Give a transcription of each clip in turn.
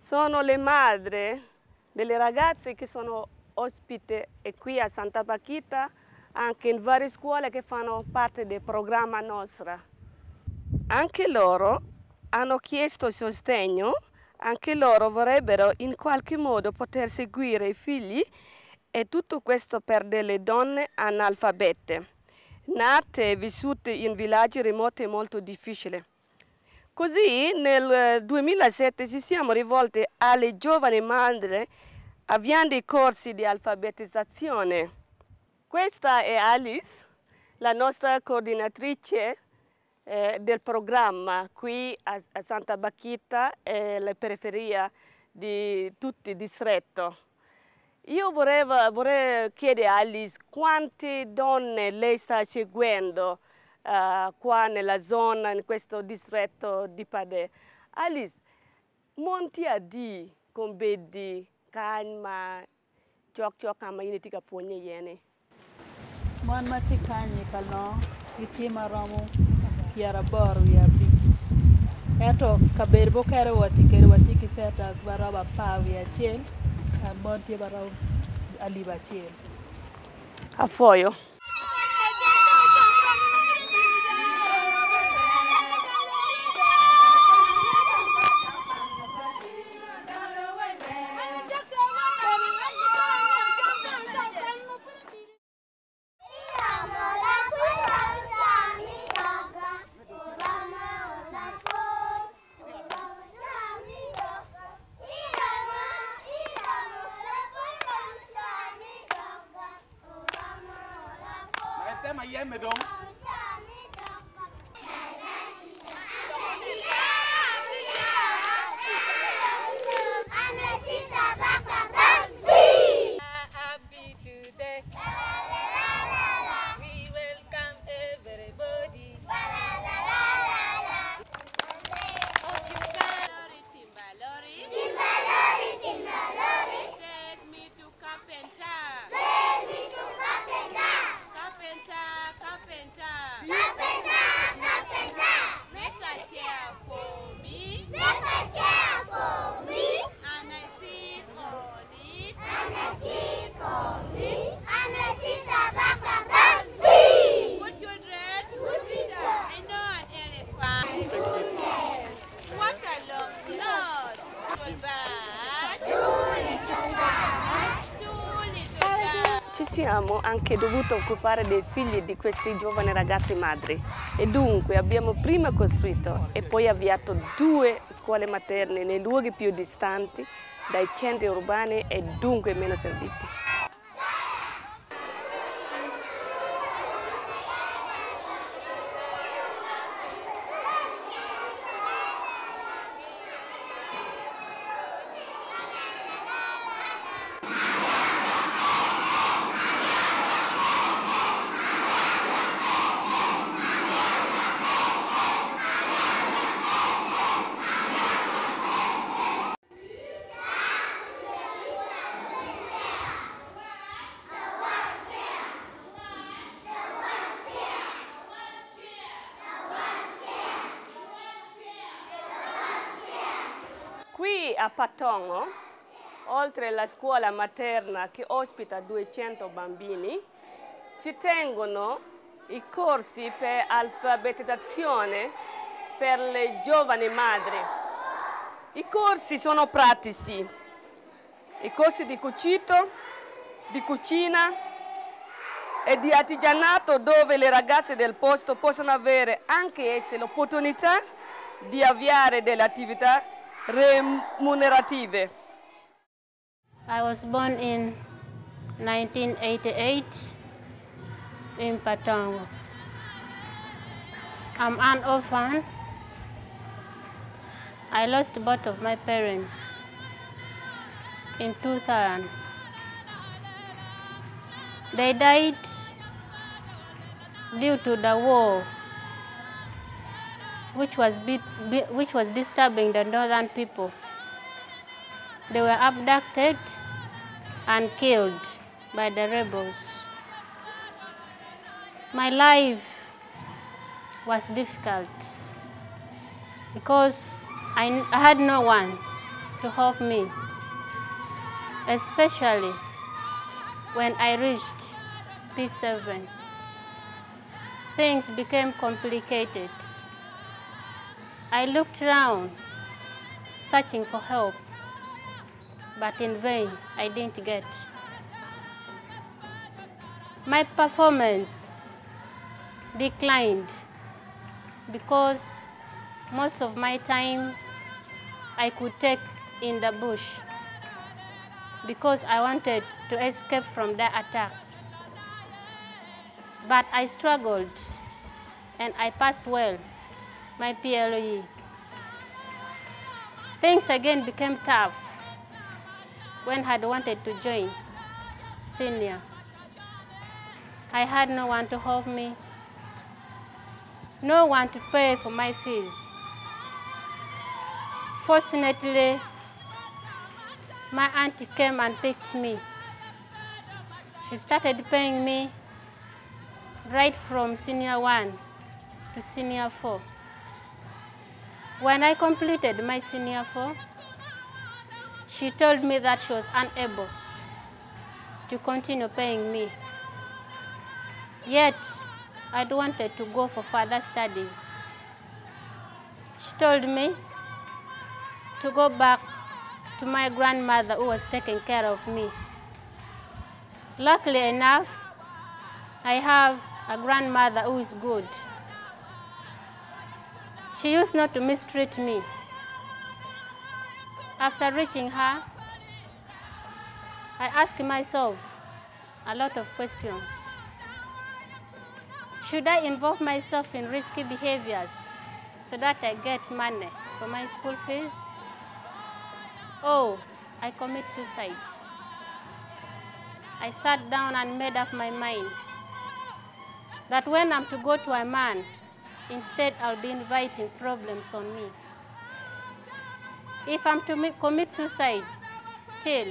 Sono le madri delle ragazze che sono ospite qui a Santa Bakhita, anche in varie scuole che fanno parte del programma nostro. Anche loro hanno chiesto sostegno, anche loro vorrebbero in qualche modo poter seguire i figli, e tutto questo per delle donne analfabete, nate e vissute in villaggi remoti e molto difficili. Così nel 2007 ci siamo rivolti alle giovani madri avviando i corsi di alfabetizzazione. Questa è Alice, la nostra coordinatrice del programma qui a Santa Bakhita e la periferia di tutto il distretto. Io vorrei chiedere a Alice quante donne lei sta seguendo qua nella zona, in questo distretto di Padè. Alice, monti a di con bedi, calma, ciò ma io ti capogne iene. Mon mati kanye kalno, iti maramu, kiara boru ya biki. Eto kaber bo kere wati ki seta baraba pawi ya chel, monti barau aliba chel. A foio. Ci siamo anche dovuti occupare dei figli di questi giovani ragazzi madri e dunque abbiamo prima costruito e poi avviato 2 scuole materne nei luoghi più distanti dai centri urbani e dunque meno serviti. Qui a Patongo, oltre alla scuola materna che ospita 200 bambini, si tengono i corsi per alfabetizzazione per le giovani madri. I corsi sono pratici, i corsi di cucito, di cucina e di artigianato dove le ragazze del posto possono avere anche esse l'opportunità di avviare delle attività remunerative. I was born in 1988 in Patongo. I'm an orphan. I lost both of my parents in 2000. They died due to the war, which was disturbing the northern people. They were abducted and killed by the rebels. My life was difficult because I had no one to help me, especially when I reached P7. Things became complicated. I looked around, searching for help, but in vain, I didn't get. My performance declined because most of my time I could take in the bush because I wanted to escape from the attack. But I struggled and I passed well my PLE. Things again became tough when I had wanted to join senior. I had no one to help me, no one to pay for my fees. Fortunately, my auntie came and picked me. She started paying me right from senior 1 to senior 4. When I completed my senior 4, she told me that she was unable to continue paying me. Yet, I'd wanted to go for further studies. She told me to go back to my grandmother who was taking care of me. Luckily enough, I have a grandmother who is good. She used not to mistreat me. After reaching her, I asked myself a lot of questions. Should I involve myself in risky behaviors so that I get money for my school fees? Or I commit suicide? I sat down and made up my mind that when I'm to go to a man, instead I'll be inviting problems on me. If I'm to commit suicide, still,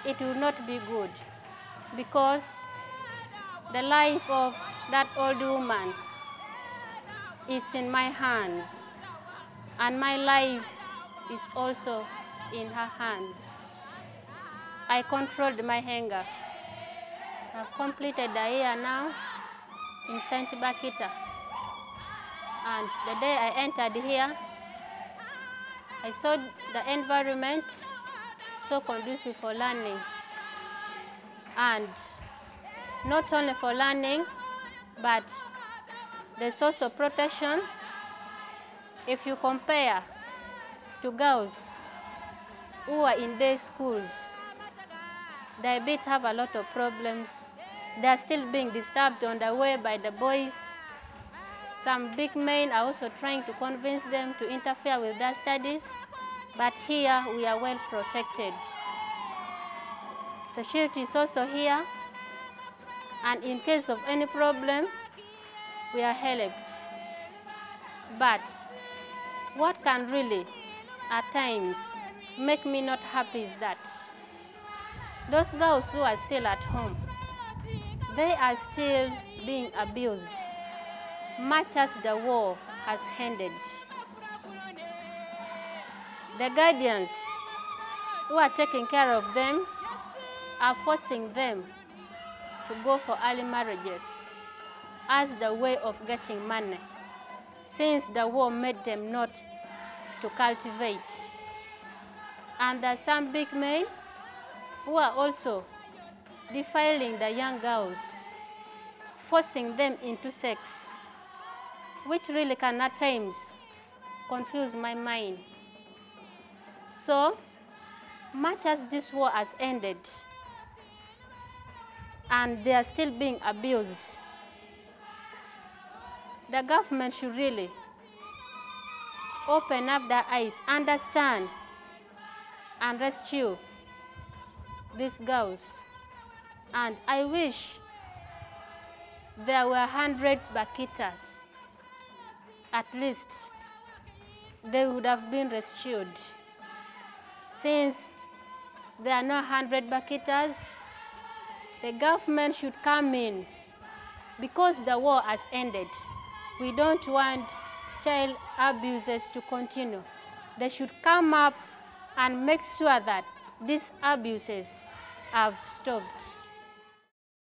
it will not be good because the life of that old woman is in my hands, and my life is also in her hands. I controlled my anger. I've completed a year now in St. Bakhita, and the day I entered here, I saw the environment so conducive for learning, and not only for learning, but the source of protection. If you compare to girls who are in day schools, they bit have a lot of problems. They are still being disturbed on the way by the boys. Some big men are also trying to convince them to interfere with their studies, but here we are well protected. Security is also here, and in case of any problem, we are helped. But what can really, at times, make me not happy is that those girls who are still at home, they are still being abused, much as the war has ended. The guardians who are taking care of them are forcing them to go for early marriages as the way of getting money, since the war made them not to cultivate. And there are some big men who are also defiling the young girls, forcing them into sex, which really can at times confuse my mind. So, much as this war has ended and they are still being abused, the government should really open up their eyes, understand, and rescue these girls. And I wish there were hundreds of Bakhitas. At least they would have been rescued. Since there are no 100 Bakhitas, the government should come in, because the war has ended. We don't want child abuses to continue. They should come up and make sure that these abuses are stopped.